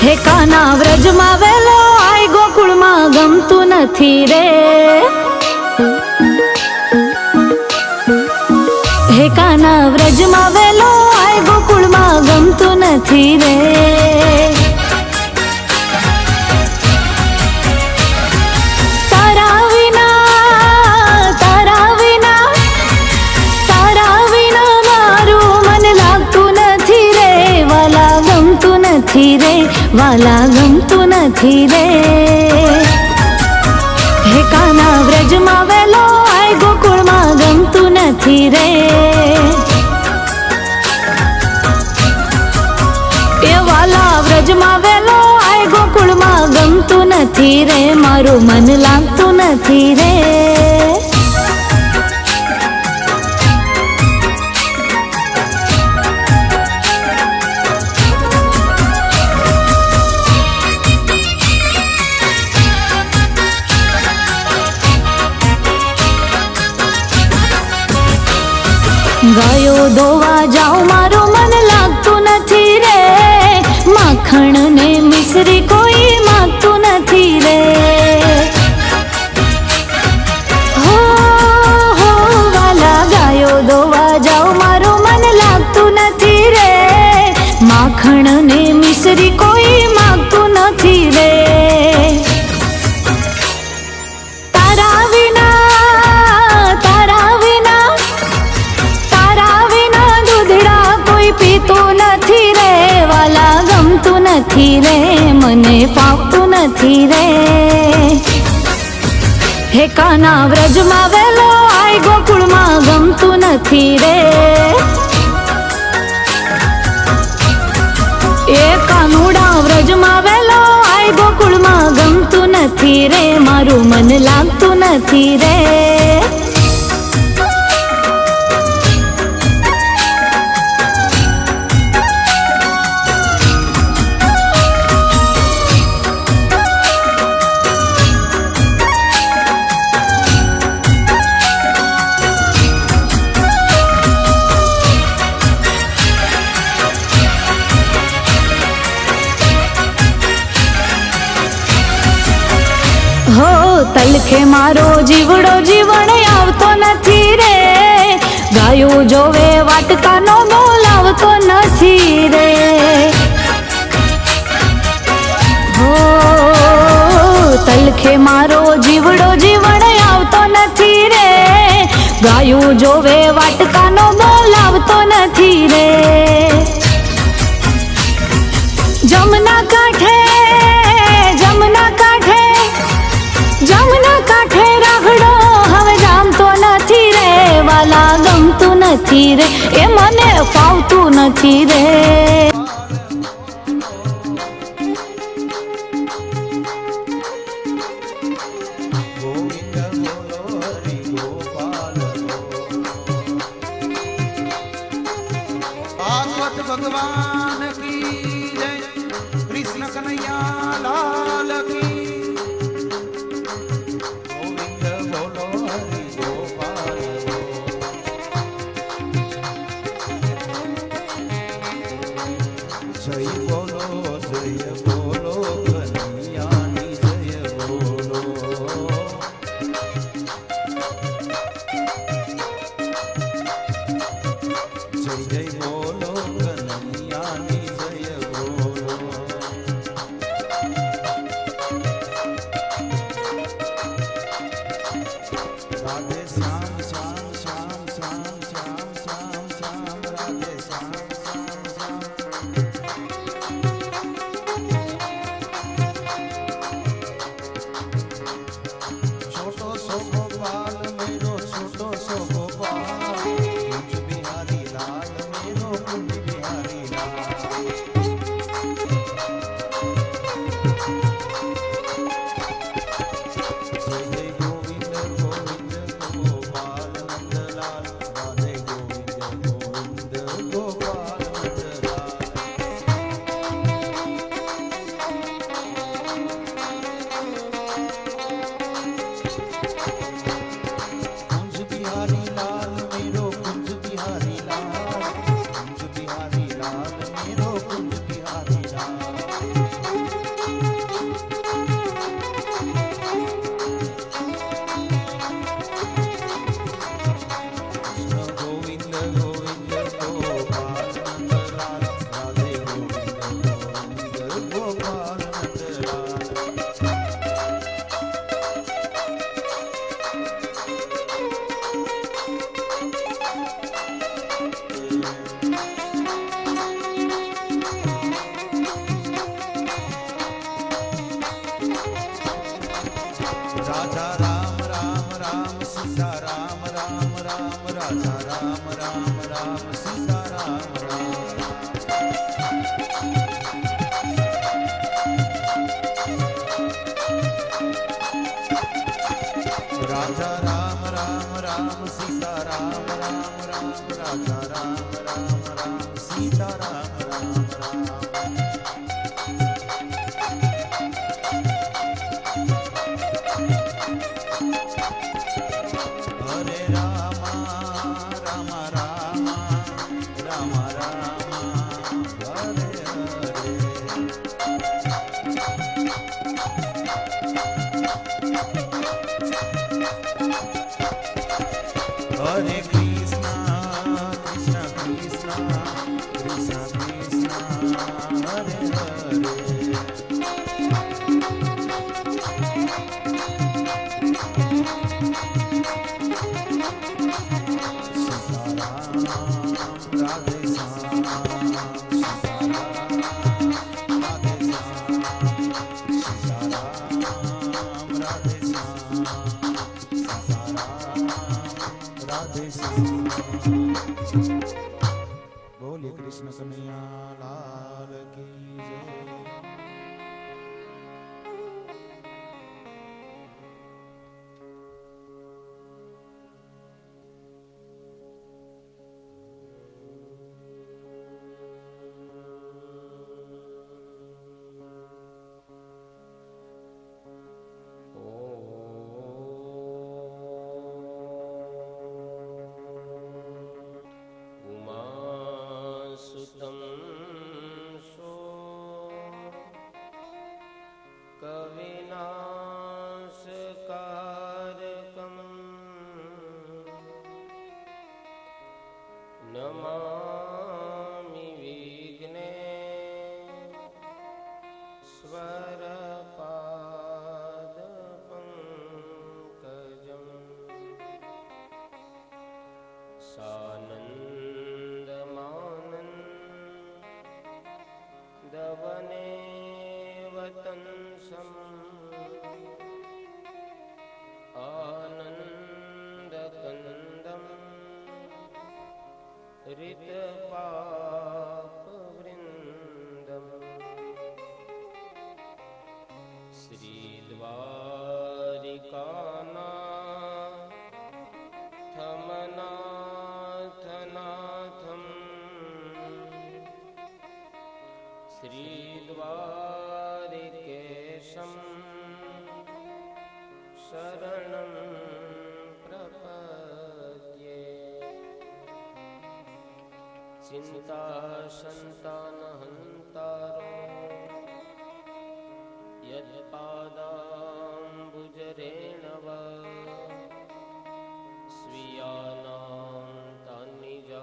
हे काना व्रज में वेलो आय गोकुल में गमतु नथी रे। हे काना व्रज में वेलो आय गोकुल में गमतु नथी रे। तारा विना मारू मन लागतु नथी रे। वाला गमतु नथी रे, वाला गमतु नथी रे। हे काना व्रज में वेलो आय गोकुल में गमतु नथी रे। ए वाला व्रज में वेलो आय गोकुल में गमतु नथी रे। मारू मन लागतु नथी रे। गायो दोवा जाओ मारो मन लागतु नथी रे। माखण ने मिश्री कोई मागतु नथी रे। हो वाला गायो दोवा जाओ मारो मन लागतु नथी रे। माखण ने मिश्री कोई मागतु नथी रे। नथी रे मने फावतु नथी रे। हे काना व्रज में वेलो आय गोकुल में गमतु नथी रे। ए कानुड़ा व्रज में वेलो आय गोकुल में गमतु नथी रे। मारू मन लागतु नथी रे। हो तलखे मारो जीवड़ो जीवण आवतो नथी रे। गायो जोवे वाटका नो बोलावतो नथी रे। हो तलखे मारो जीवड़ो जीवण आवतो नथी रे। गायो जोवे वाटका नो बोलावतो नथी रे। जमुना काठे राखड़ो हवे जामतो नथी रे। वाला गमतु नथी रे, ए मने फावतु नथी रे। भागवत भगवान की जय। कृष्ण कन्हैया लाल की। जय बोलो कन्हैयानी जय बोलो। जय जय बोलो कन्हैयानी जय बोलो। राधे श्याम श्याम श्याम श्याम श्याम श्याम श्याम राधे श्याम श्याम श्याम। छोटो सो गोपाल मेरो छोटो सो गोपाल। कुंज बिहारी लाल मेरो कुंज बिहारी लाल। जय जय गोविंद गोविंद गोपाल नंदलाल। राधे गोविंद गोविंद गोपाल नंदलाल। कुंज बिहारी लाल मेरो कुंज बिहारी लाल। कुंज बिहारी लाल मेरो कुंज बिहारी लाल। राजा राम राम राम सीता राम राम राम राजा राम राम राम सीता राम राम राम हरे Rama Ram Ram Ram Ram Hare Hare Hare Krishna, Krishna Krishna, Krishna Krishna, Hare Hare. Sitaram, Radhe Shyam, Sitaram, Radhe Shyam, Sitaram, Radhe Shyam, बोलिए कृष्ण कन्हैया लाल की जय। नमामि विघ्नेश्वरपादपङ्कजं सानन्दमानन्दवने वतंसम् आनन्दकन्दम् ऋतपापवृन्दम् श्रीद्वारिकानाथमनाथनाथम् श्रीद्वारिकेशं शरणं प्रपद्ये चिन्ताशन्तानहन्तारो यत्पादाम्बुजरेणवा स्वीयानां तान्निजाचार्यान्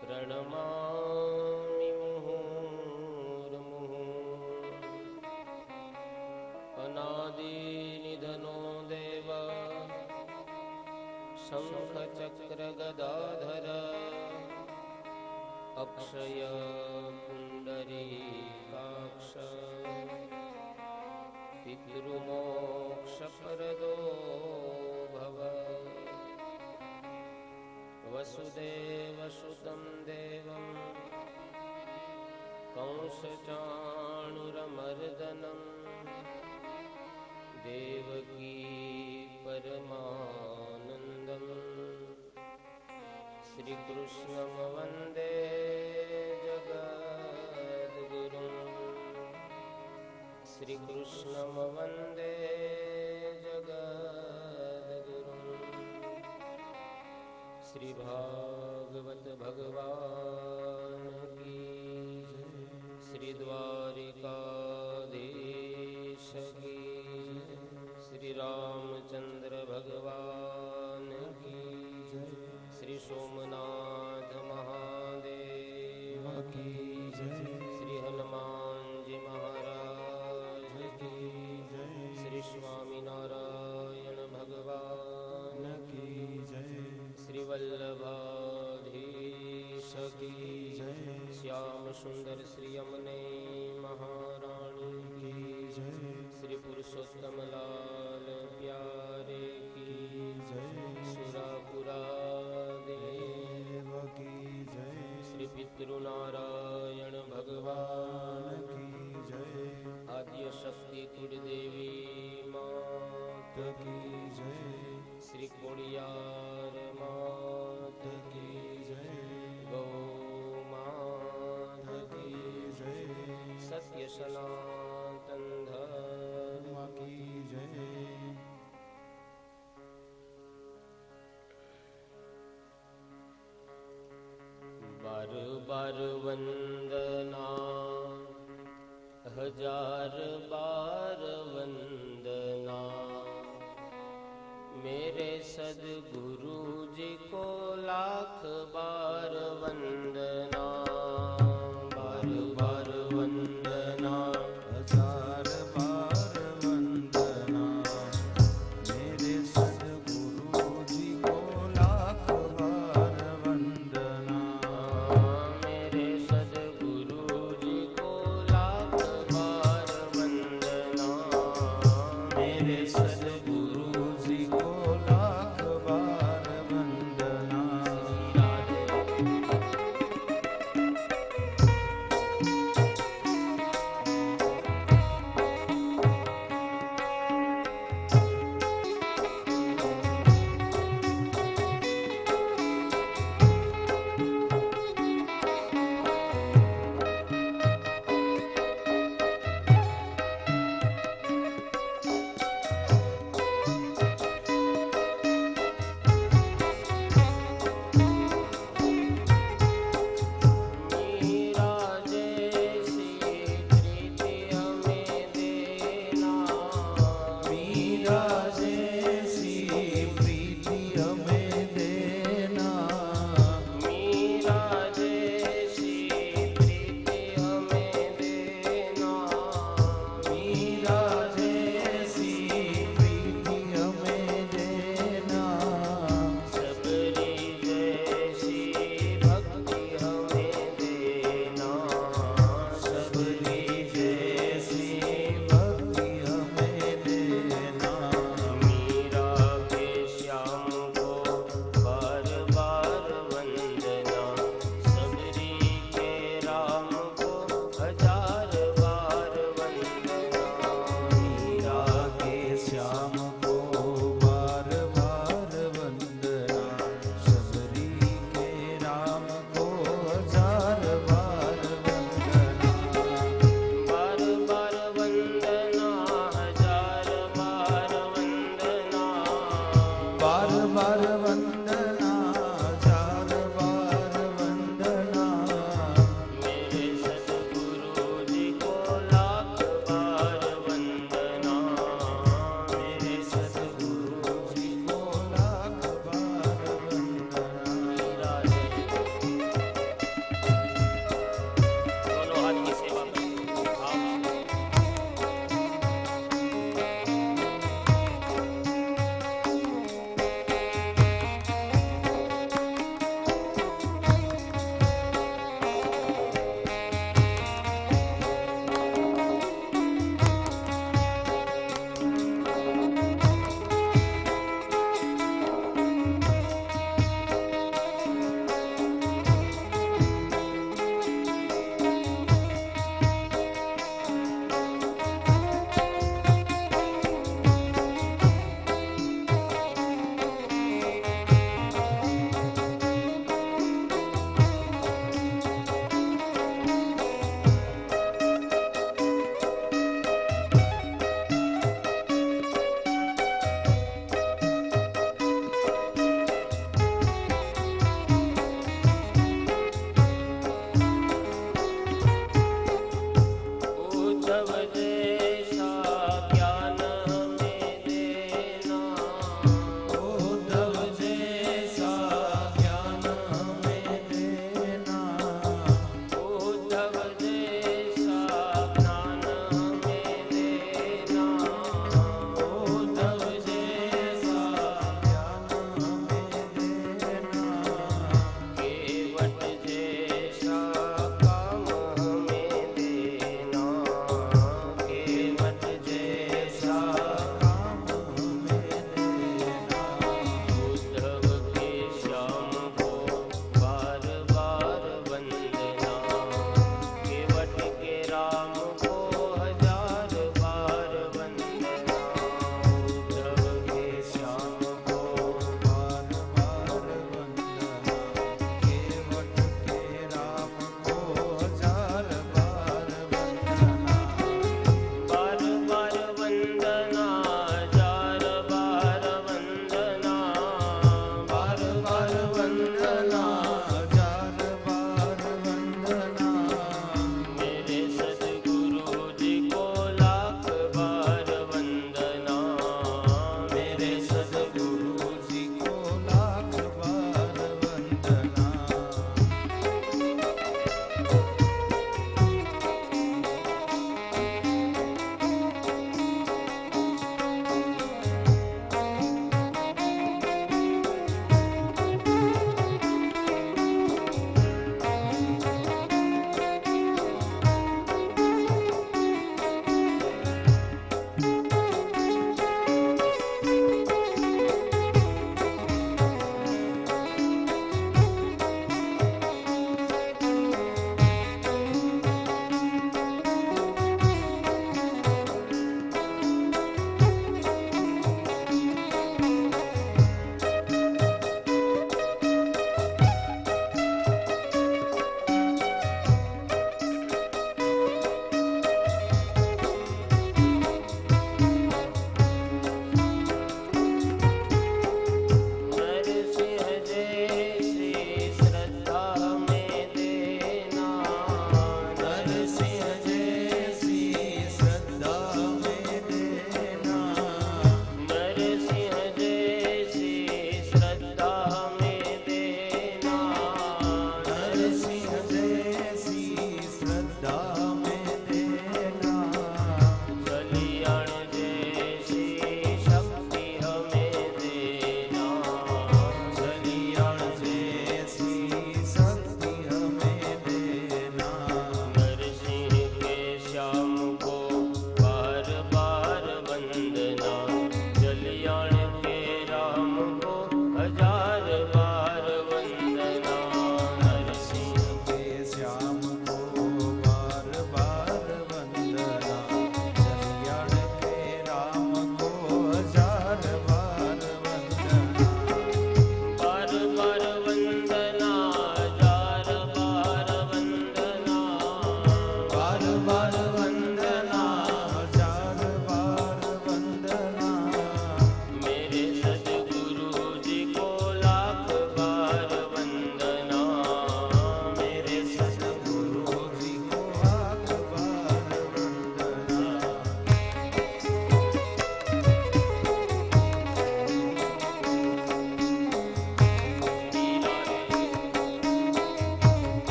प्रणमामि मुहुर्मुहुः अनादिनिधनो देव शङ्खचक्रगदाधर अक्षय पुण्डरीकाक्ष पितृमोक्षप्रदो भव वसुदेवसुतं देवं कंसचाणूरमर्दनं देवकी परमानन्दं श्रीकृष्णं वन्दे जगद्गुरुं श्रीकृष्णं वन्दे जगद्गुरुं श्रीभागवत भगवान की श्रीद्वारिकाधीश की श्री रामचंद्र भगवान की श्री सोमनाथ महादेव की श्री हनुमान जी महाराज की श्री स्वामीनारायण भगवान की श्री वल्लभाधीश की श्याम सुंदर श्री यमुने महारानी की श्री पुरुषोत्तम लाल प्यारे की सुरापुरा सद्गुरु नारायण भगवान की जय। आद्य शक्ति तुर देवी मात की जय। श्री कोड़ियार मात की जय। गौ मात की जय। सत्य सनातन धर्म की जय। बार बार वंदना हजार बार वंदना मेरे सद्गुरु जी को लाख बार वंदना। बार बार वंदना हजार बार वंदना मेरे सद्गुरु जी को लाख बार वंदना। मेरे सद्गुरु जी को लाख बार वंदना। मेरे सद्गुरु जी को लाख बार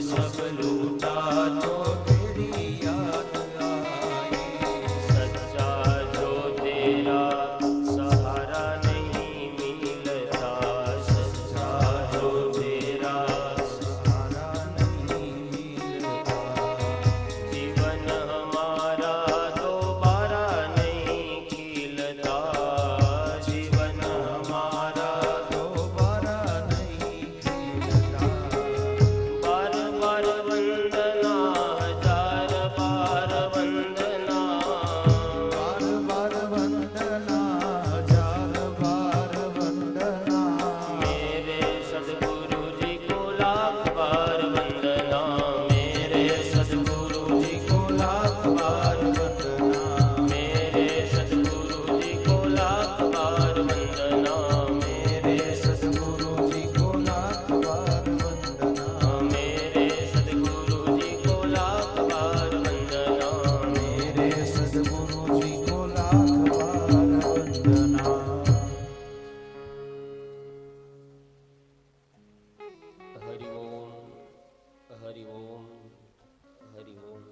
सब लूटा तो तेरी याद आई। सच्चा जो तेरा सहारा नहीं मिलता, सच्चा जो तेरा सहारा नहीं मिलता, जीवन हमारा दोबारा नहीं खिलता, जीवन हमारा दोबारा नहीं खिलता। बार बार वंदना, हजार बार वंदना, बार बार वंदना, हजार बार वंदना, मेरे सद्गुरु जी को लाख बार वंदना, मेरे सद्गुरु जी को लाख बार वंदना, मेरे सद्गुरु जी को लाख बार वंदना, मेरे सद्गुरु जी को लाख बार वंदना, मेरे सद्गुरु जी को लाख बार वंदना, मेरे सद्गुरु जी को लाख बार वंदना। हरि ओम, हरि ओम, हरि ओम।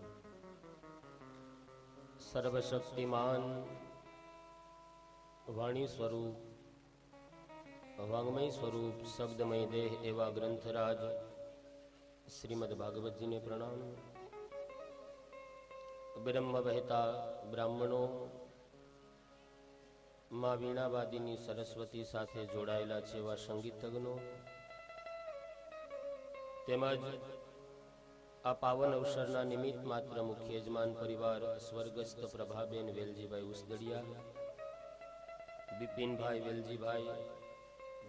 सर्वशक्तिमान वाणी स्वरूप, वांगमय स्वरूप, शब्दमय देह एवा ग्रंथराज श्रीमद् भागवत जी ने प्रणाम। ब्रह्म वहता ब्राह्मणों, मां वीणावादिनी सरस्वती साथे जोड़ाયેલા છે એવા સંગીતજ્ઞો તેમજ આ પાવન અવસરના નિમિત્ત માત્ર મુખ્ય યજમાન પરિવાર સ્વર્ગસ્થ પ્રભાબેન વેલજીભાઈ ઉસદડિયા, બિપિનભાઈ વેલજીભાઈ,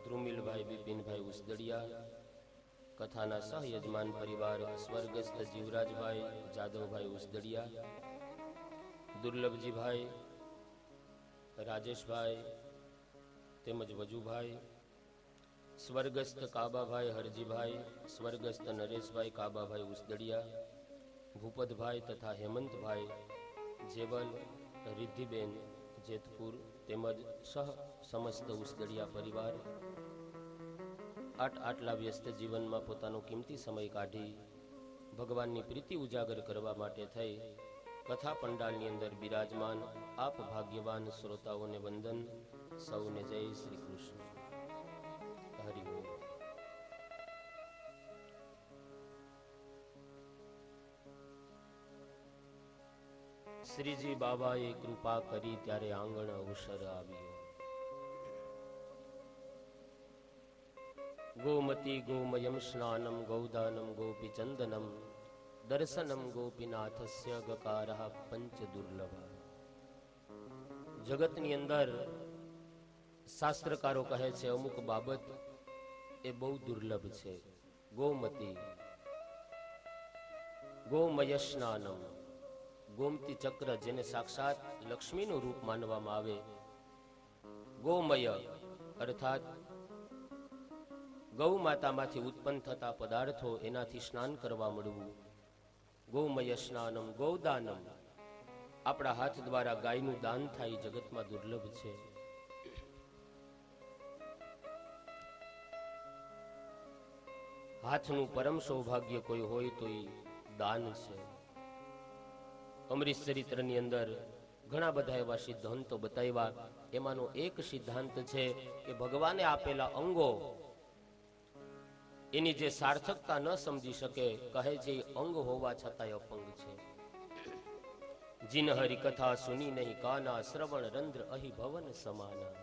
ધ્રુમિલભાઈ બિપિનભાઈ ઉસદડિયા, કથાના સહ યજમાન પરિવાર સ્વર્ગસ્થ જીવરાજભાઈ જાદવભાઈ ઉસદડિયા, દુર્લભજીભાઈ, રાજેશભાઈ તેમજ વજુભાઈ, સ્વર્ગસ્થ કાબાભાઈ હરજીભાઈ, સ્વર્ગસ્થ નરેશભાઈ કાબાભાઈ ઉસદડિયા, ભૂપતભાઈ તથા હેમંતભાઈ જેવલ, રિદ્ધિબેન જેતપુર તેમજ સહ સમસ્ત ઉસદડિયા પરિવાર આટલા વ્યસ્ત જીવનમાં પોતાનો કિંમતી સમય કાઢી ભગવાનની પ્રીતિ ઉજાગર કરવા માટે થઈ કથા પંડાલની અંદર બિરાજમાન આપ ભાગ્યવાન શ્રોતાઓને વંદન, સૌને જય શ્રી કૃષ્ણ. હરિ ઓમ. શ્રીજી બાબાએ કૃપા કરી ત્યારે આંગણ અવસર આવ્યો. ગોમતી ગોમયમ સ્નાનમ ગૌદાનમ ગોપીચંદનમ દર્શનમ ગોપીનાથસ્ય ગકારઃ પંચ દુર્લભ. જગતની અંદર શાસ્ત્રકારો કહે છે અમુક બાબત એ બહુ દુર્લભ છે. ગોમતી, ગોમય સ્નાનમ, ગોમતી ચક્ર જેને સાક્ષાત લક્ષ્મીનું રૂપ માનવામાં આવે, ગોમય અર્થાત ગૌ માતામાંથી ઉત્પન્ન થતા પદાર્થો એનાથી સ્નાન કરવા મળવું. ગોમય સ્નાનમ ગૌદાનમ, આપણા હાથ દ્વારા ગાયનું દાન થાય જગતમાં દુર્લભ છે. હાથનું પરમ સૌભાગ્ય કોઈ હોય તો એ દાન છે. અમરીશ ચરિત્રની અંદર ઘણા બધા એવા સિદ્ધાંતો બતાવ્યા. એમાંનો એક સિદ્ધાંત છે કે ભગવાને આપેલા અંગો એની જે સાર્થકતા ન સમજી શકે, કહે છે અંગ હોવા છતાંય અપંગ છે. જીન હરિ કથા સુની નહીં કાના, શ્રવણ રંધ્ર અહી ભવન સમાના.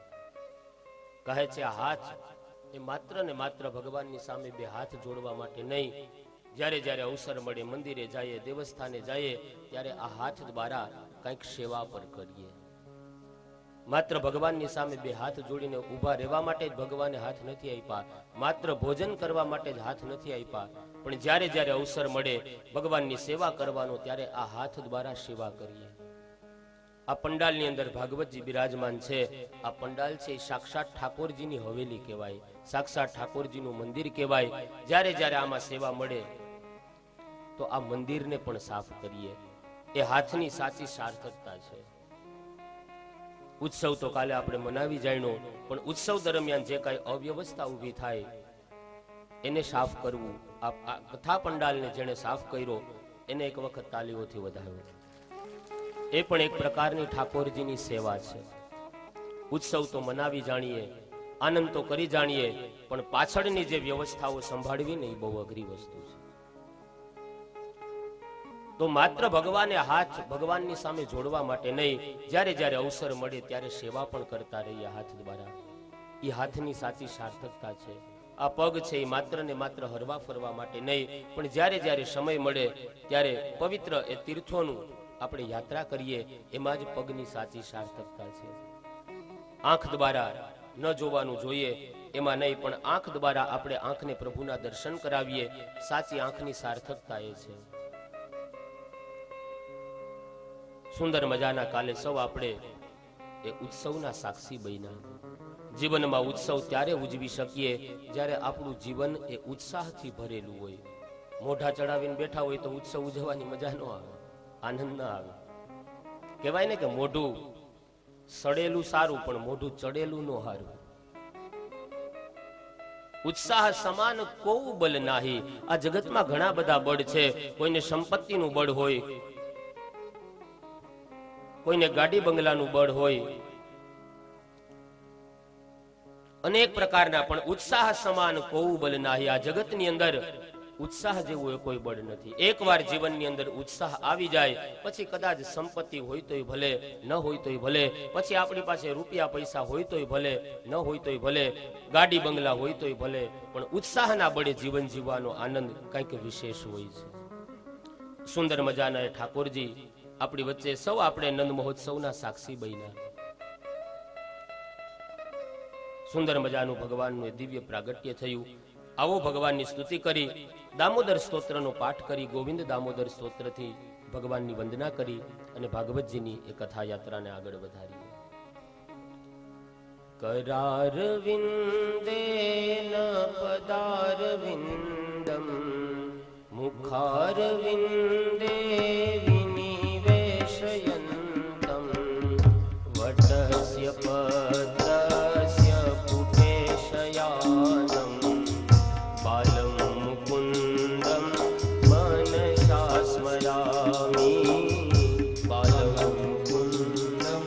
કહે છે આ હાથ એ માત્ર ને માત્ર ભગવાનની સામે બે હાથ જોડવા માટે નહીં, જ્યારે જ્યારે અવસર મળે મંદિરે જઈએ, દેવસ્થાને જઈએ, ત્યારે આ હાથ દ્વારા કંઈક સેવા પર કરીએ. માત્ર ભગવાનની સામે બે હાથ જોડીને ઊભા રહેવા માટે જ ભગવાને હાથ નથી આપ્યા, માત્ર ભોજન કરવા માટે જ હાથ નથી આપ્યા, પણ જ્યારે જ્યારે અવસર મળે ભગવાનની સેવા કરવાનો ત્યારે આ હાથ દ્વારા સેવા કરીએ. આ પંડાલની અંદર ભાગવતજી બિરાજમાન છે. આ પંડાલ છે સાક્ષાત ઠાકોરજીની હવેલી કહેવાય, સાક્ષાત ઠાકોરજીનું મંદિર કહેવાય. જ્યારે જ્યારે આમાં સેવા મળે તો આ મંદિરને પણ સાફ કરીએ. એ હાથની સાચી સાર્થકતા છે. ઉત્સવ તો કાલે આપણે મનાવી જાણ્યો, પણ ઉત્સવ દરમિયાન જે કાંઈ અવ્યવસ્થા ઊભી થાય એને સાફ કરવું આ કથા પંડાલને જેણે સાફ કર્યો એને એક વખત તાલીઓથી વધાવ્યો. એ પણ એક પ્રકારની ઠાકોરજીની સેવા છે. ઉત્સવ તો મનાવી જાણીએ, આનંદ તો કરી જાણીએ, પણ પાછળની જે વ્યવસ્થાઓ સંભાળવી ને એ બહુ અઘરી વસ્તુ છે. તો માત્ર ભગવાને હાથ ભગવાનની સામે જોડવા માટે નહીં, જ્યારે જ્યારે અવસર મળે ત્યારે સેવા પણ કરતા રહીએ હાથ દ્વારા. એ હાથની સાચી સાર્થકતા છે. આ પગ છે એ માત્ર ને માત્ર હરવા ફરવા માટે નહીં, પણ જ્યારે જ્યારે સમય મળે ત્યારે પવિત્ર એ તીર્થોનું આપણે યાત્રા કરીએ, એમાં જ પગની સાચી સાર્થકતા છે. આંખ દ્વારા ન જોવાનું જોઈએ એમાં નહીં, પણ આંખ દ્વારા આપણે આંખને પ્રભુના દર્શન કરાવીએ, સાચી આંખની સાર્થકતા એ છે. સુંદર મજાના કાલે સૌ આપણે એ ઉત્સવના સાક્ષી બન્યા. જીવનમાં ઉત્સવ ત્યારે ઉજવી શકીએ જ્યારે આપણું જીવન એ ઉત્સાહથી ભરેલું હોય. મોઢા ચડાવીને બેઠા હોય તો ઉત્સવ ઉજવવાની મજા ન આવે, આનંદ ન આવે. કહેવાય ને કે મોઢું સડેલું સારું પણ મોઢું ચડેલું નો હારું. ઉત્સાહ સમાન કોઈ બળ નાહી. આ જગતમાં ઘણા બધા બળ છે. કોઈને સંપત્તિનું બળ હોય, કોઈને ગાડી બંગલાનું બળ હોય, અનેક પ્રકારના, પણ ઉત્સાહ સમાન કોઈ બળ નાહી. આ જગતની અંદર ઉત્સાહ જેવું કોઈ બળ નથી. એકવાર જીવનની અંદર ઉત્સાહ આવી જાય પછી કદાચ સંપત્તિ હોય તોય ભલે, ન હોય તોય ભલે, પછી આપણી પાસે રૂપિયા પૈસા હોય તોય ભલે, ન હોય તોય ભલે, ગાડી બંગલા હોય તોય ભલે, પણ ઉત્સાહના બળે જીવન જીવવાનો આનંદ કંઈક વિશેષ હોય છે. સુંદર મજાના ઠાકોરજી આપણી વચ્ચે સૌ આપણે નંદ મહોત્સવના સાક્ષી બન્યા. સુંદર મજાનું ભગવાનનું દિવ્ય પ્રાગટ્ય થયું. આવો ભગવાનની સ્તુતિ કરી, દામોદર સ્તોત્રનો પાઠ કરી, ગોવિંદ દામોદર સ્તોત્રથી ભગવાનની વંદના કરી અને ભાગવતજીની એ કથા યાત્રાને આગળ વધારી. કરાર વિંદેન પદાર વિંદમ મુખાર વિંદે વિનિવેશયંતમ વટસ્ય પત્રસ્ય પુટેશયાનમ બાલમ મુકુંદમ મનસા સ્મરામી. બાલમ મુકુંદમ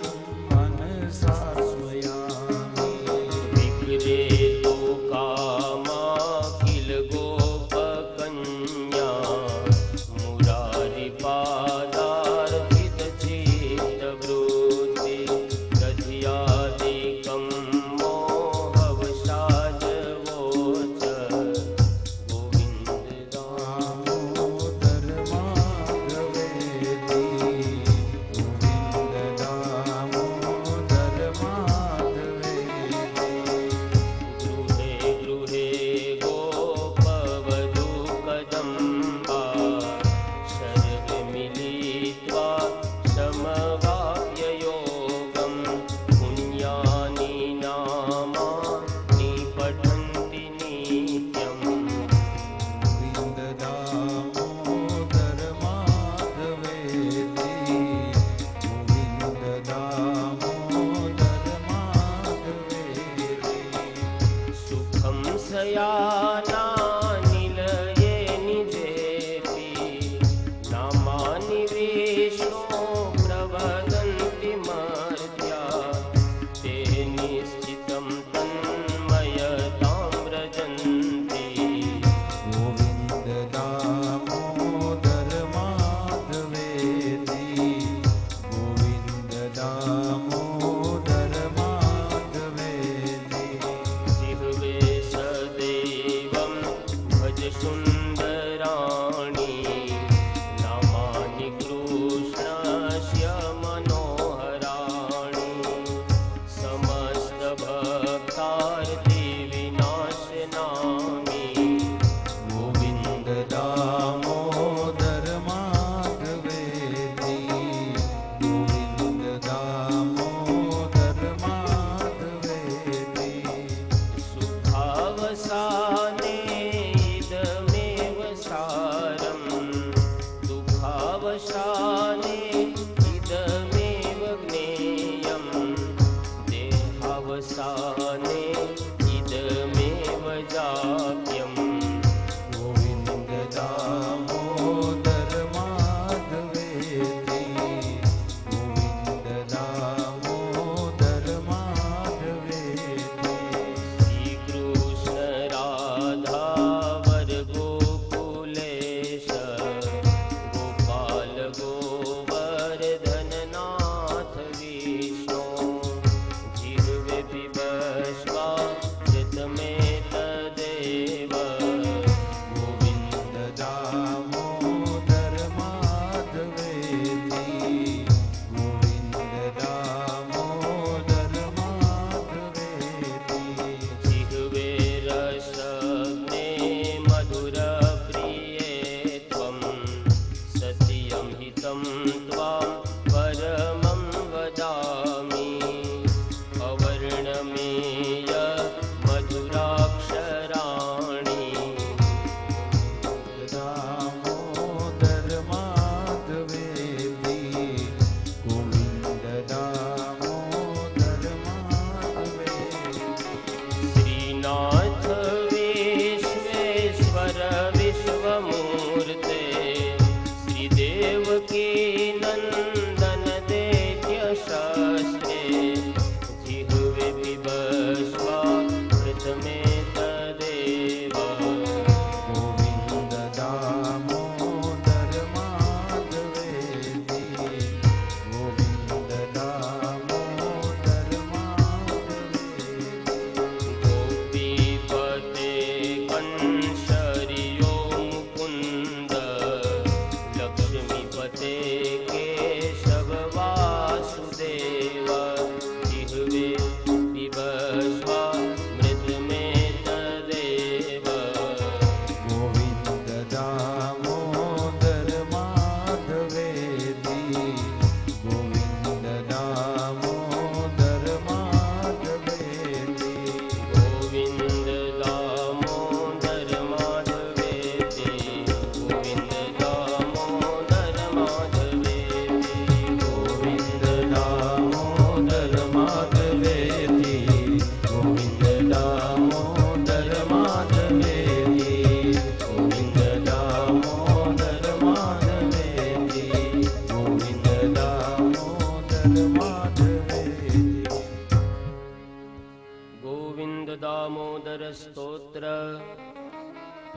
મનસા સ્મરામી. વિક્રેતો કામા કિલ ગોપ કન્યા મુરા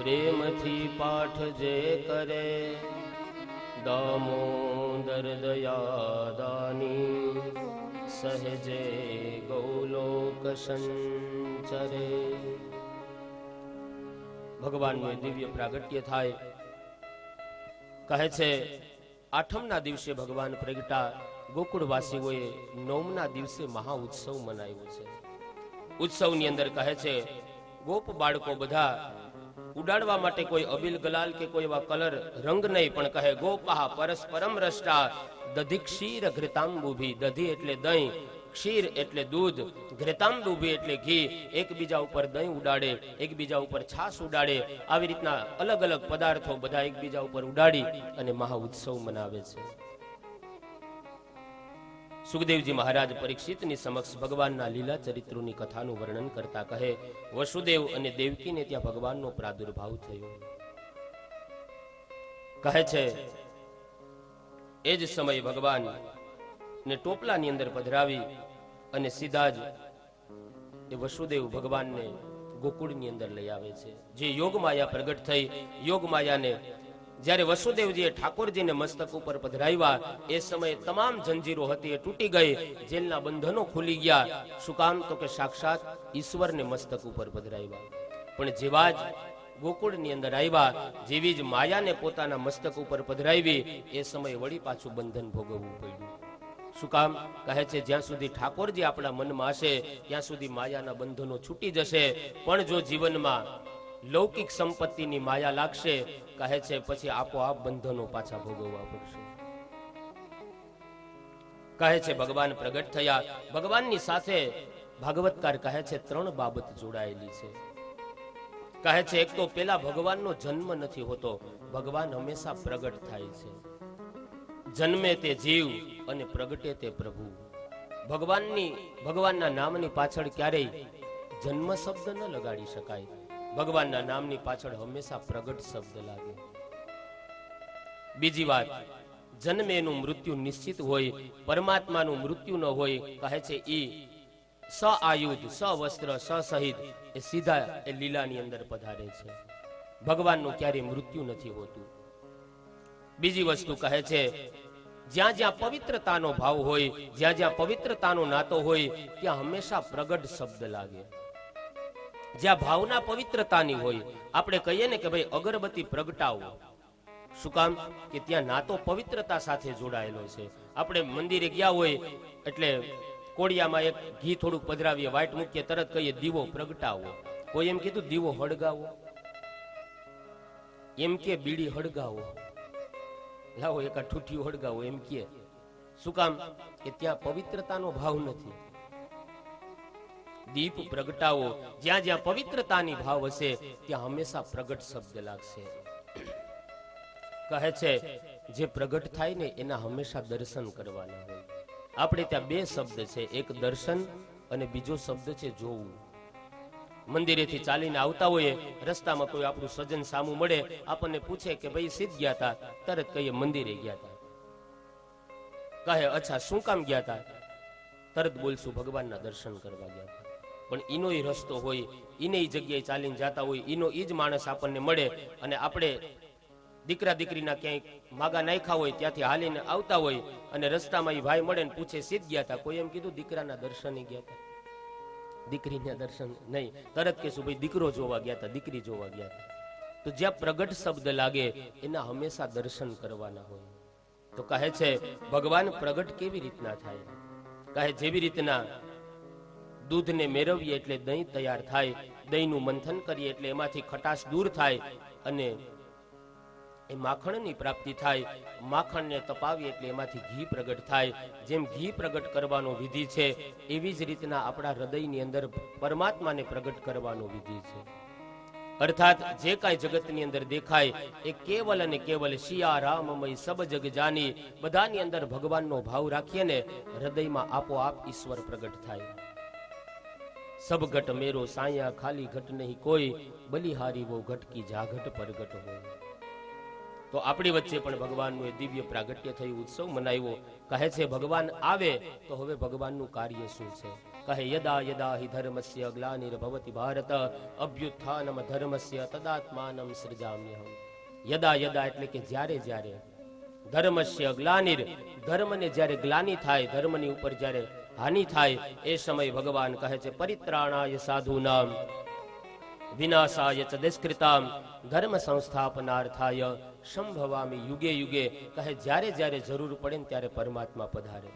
પ્રેમથી પાઠ જે કરે દામોદર દયાદાની સહજે ગૌલોક સંચરે. ભગવાનનું દિવ્ય પ્રાગટ્ય થાય. કહે છે આઠમના દિવસે ભગવાન પ્રગટા. ગોકુળવાસીઓએ નવમના દિવસે મહા ઉત્સવ મનાવ્યો છે. ઉત્સવની અંદર કહે છે ગોપ બાળકો બધા ઉડાડવા માટે કોઈ અબિલ ગલાલ કે કોઈ એવા કલર રંગ નહીં, પણ કહે ગોપાહ પરસ્પરમ રષ્ટા દધી ક્ષીર ઘૃતાંબુભી. દધી એટલે દહીં, ક્ષીર એટલે દૂધ, ઘૃતાંબુભી એટલે ઘી. એકબીજા ઉપર દહીં ઉડાડે, એકબીજા ઉપર છાશ ઉડાડે. આવી રીતના અલગ અલગ પદાર્થો બધા એકબીજા ઉપર ઉડાડી અને મહા ઉત્સવ મનાવે છે. સુખદેવજી મહારાજ પરીક્ષિતની સમક્ષ ભગવાનના લીલા ચરિત્રોની કથાનું વર્ણન કરતા કહે વસુદેવ અને દેવકીને ત્યાં ભગવાનનો પ્રાદુર્ભાવ થયો. કહે છે એ જ સમયે ભગવાન ને ટોપલાની અંદર પધરાવી અને સીધા જ એ વસુદેવ ભગવાનને ગોકુળની અંદર લઈ આવે છે. જે યોગ માયા પ્રગટ થઈ, યોગ માયાને જ્યારે વસુદેવજીએ ઠાકોરજીને મસ્તક ઉપર પધરાવ્યા એ સમયે તમામ જંજીરો હતી એ તૂટી ગઈ, જેલના બંધનો ખુલી ગયા. શું કામ? તો કે સાક્ષાત ઈશ્વરને મસ્તક ઉપર પધરાવ્યા. પણ જેવા જ ગોકુળની અંદર આવ્યા, જેવી જ માયાને પોતાના મસ્તક ઉપર પધરાવી એ સમયે વળી પાછું બંધન ભોગવવું પડ્યું. શું કામ? કહે છે જ્યાં સુધી ઠાકોરજી આપણા મનમાં હશે ત્યાં સુધી માયાના બંધનો છૂટી જશે. પણ જો જીવનમાં લૌકિક સંપત્તિની માયા લાગશે, કહે છે પછી આપોઆપ બંધનો પાછા ભોગવવા પડશે. કહે છે ભગવાન પ્રગટ થયા. ભગવાનની સાથે ભાગવતકાર કહે છે ત્રણ બાબત જોડાયેલી છે. કહે છે એક તો પેલા ભગવાનનો જન્મ નથી હોતો, ભગવાન હંમેશા પ્રગટ થાય છે. જન્મે તે જીવ અને પ્રગટે તે પ્રભુ. ભગવાનના નામની પાછળ ક્યારેય જન્મ શબ્દ ન લગાડી શકાય. ભગવાનના નામની પાછળ હંમેશા પ્રગટ શબ્દ લાગે. બીજી વાત, જન્મેનું મૃત્યુ નિશ્ચિત હોય, પરમાત્માનું મૃત્યુ ન હોય. કહે છે ઈ સ આયુધ, સ વસ્ત્ર, સ સહિત એ સીધા એ લીલાની અંદર પધારે છે. ભગવાનનું ક્યારેય મૃત્યુ નથી હોતું. બીજી વસ્તુ કહે છે જ્યાં જ્યાં પવિત્રતાનો ભાવ હોય, જ્યાં જ્યાં પવિત્રતાનો નાતો હોય ત્યાં હંમેશા પ્રગટ શબ્દ લાગે. જ્યાં ભાવના પવિત્રતાની હોય, આપણે કહીએ ને કે ભાઈ અગરબત્તી પ્રગટાવો. શું કામ? કે ત્યાં નાતો પવિત્રતા સાથે જોડાયેલો છે. આપણે મંદિરે ગયા હોય એટલે કોડિયામાં એક ઘી થોડુંક પધરાવીએ, વાઈટ મૂકીએ, તરત કહીએ દીવો પ્રગટાવો. કોઈ એમ કીધું દીવો હળગાવો? એમ કે બીડી હળગાવો, લાવો એકા ઠૂઠિયું હળગાવો એમ કે. શું કામ? કે ત્યાં પવિત્રતાનો ભાવ નથી. દીપ પ્રગટાવો. જ્યાં જ્યાં પવિત્રતાની ભાવ હશે ત્યાં હંમેશા પ્રગટ શબ્દ લાગશે. કહે છે જે પ્રગટ થાય ને એના હંમેશા દર્શન કરવાના હોય. આપણે ત્યાં બે શબ્દ છે, એક દર્શન અને બીજો શબ્દ છે જોવું. મંદિરેથી ચાલીને આવતા હોઈએ, રસ્તામાં કોઈ આપણું સજ્જન સામું મળે, આપણને પૂછે કે ભાઈ સીધ ગયા હતા, તરત કહીએ મંદિરે ગયા હતા. કહે અચ્છા શું કામ ગયા હતા? તરત બોલશું ભગવાનના દર્શન કરવા ગયા હતા. પણ ઈનો ઈ રસ્તો હોય, ઈને ઈ જગ્યાએ ચાલીને જતા હોય, ઈનો ઈ જ માણસ આપણને મળે અને આપણે દીકરા દીકરીના ક્યાંય માગા નાખ્યા હોય ત્યાંથી હાલીને આવતા હોય અને રસ્તામાં ઈ ભાઈ મળે ને પૂછે સીધ ગયા હતા? કોઈ એમ કીધું દીકરાના દર્શને ગયા હતા? દીકરીના દર્શન નહીં, તરત કહેશું ભાઈ દીકરો જોવા ગયા હતા, દીકરી જોવા ગયા હતા. તો જ્યાં પ્રગટ શબ્દ લાગે એના હંમેશા દર્શન કરવાના હોય. તો કહે છે ભગવાન પ્રગટ કેવી રીતના થાય? કહે જેવી રીતના દૂધને મેળવીએ એટલે દહીં તૈયાર થાય, દહીંનું મંથન કરીએ એટલે એમાંથી ખટાશ દૂર થાય અને એ માખણની પ્રાપ્તિ થાય, માખણને તપાવીએ એટલે એમાંથી ઘી પ્રગટ થાય. જેમ ઘી પ્રગટ કરવાનો વિધિ છે એવી જ રીતના આપણા હૃદયની અંદર પરમાત્માને પ્રગટ કરવાનો વિધિ છે. અર્થાત જે કાંઈ જગતની અંદર દેખાય એ કેવલ અને કેવલ શિયા રામમય સબ જગ જાની. બધાની અંદર ભગવાનનો ભાવ રાખીએ ને હૃદયમાં આપોઆપ ઈશ્વર પ્રગટ થાય. સબ ઘટ મેરો સાયા ખાલી ઘટ નહીં કોઈ, બલિહારી વો ઘટ કી જા ઘટ પરગટ હોય. તો આપણી વચ્ચે પણ ભગવાનનું એ દિવ્ય પ્રાગટ્ય થયું, ઉત્સવ મનાવ્યો. કહે છે ભગવાન આવે તો હવે ભગવાનનું કાર્ય શું છે? કહે યદા યદા હિ ધર્મસ્ય ગ્લાનિર્ભવતિ ભારત અભ્યુત્થાનમ ધર્મસ્ય તદાત્માનમ સૃજામ્યહમ. યદા યદા એટલે કે જ્યારે જ્યારે ધર્મસ્ય ગ્લાનિર, ધર્મને જ્યારે ગ્લાનિ થાય, ધર્મની ઉપર જ્યારે હાનિ થાય, એ સમય ભગવાન કહે છે પરિત્રાણાય સાધુનામ વિનાશાય ચ દુષ્કૃતામ ધર્મ સંસ્થાપનાર્થાય સંભવામી યુગે યુગે. કહે જ્યારે જ્યારે જરૂર પડે ને ત્યારે પરમાત્મા પધારે.